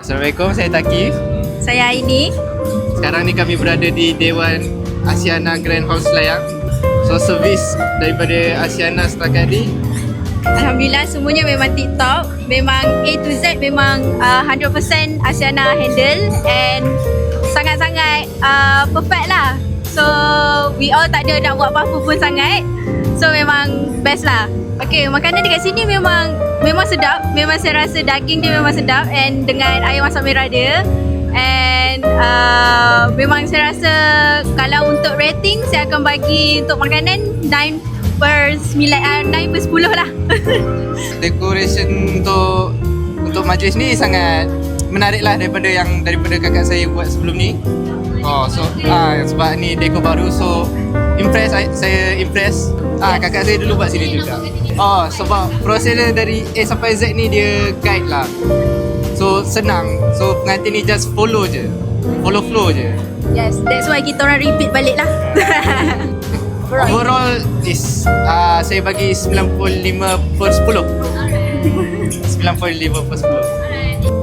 Assalamualaikum, saya Takif. Saya Aini. Sekarang ni kami berada di Dewan Asiana Grand Hall Selayang. So, servis daripada Asiana setakat ni, Alhamdulillah semuanya memang tip-top. Memang A to Z memang 100% Asiana handle and sangat-sangat perfect lah. So we all tak ada nak buat apa-apa pun sangat. So memang best lah. Okay, makanan dekat sini memang sedap. Memang saya rasa daging dia memang sedap and dengan air masak merah dia. And memang saya rasa kalau untuk rating saya akan bagi untuk makanan 9/10 lah. decoration untuk majlis ni sangat menarik lah daripada kakak saya buat sebelum ni. Sebab ni dekor baru, so saya impress. Kakak saya dulu buat sini juga. Sebab proses dia dari A sampai Z ni dia guide lah. So senang. So pengantin ni just follow flow je. Yes, that's why kita orang repeat balik lah. Overall is saya bagi 95/10. 95/10.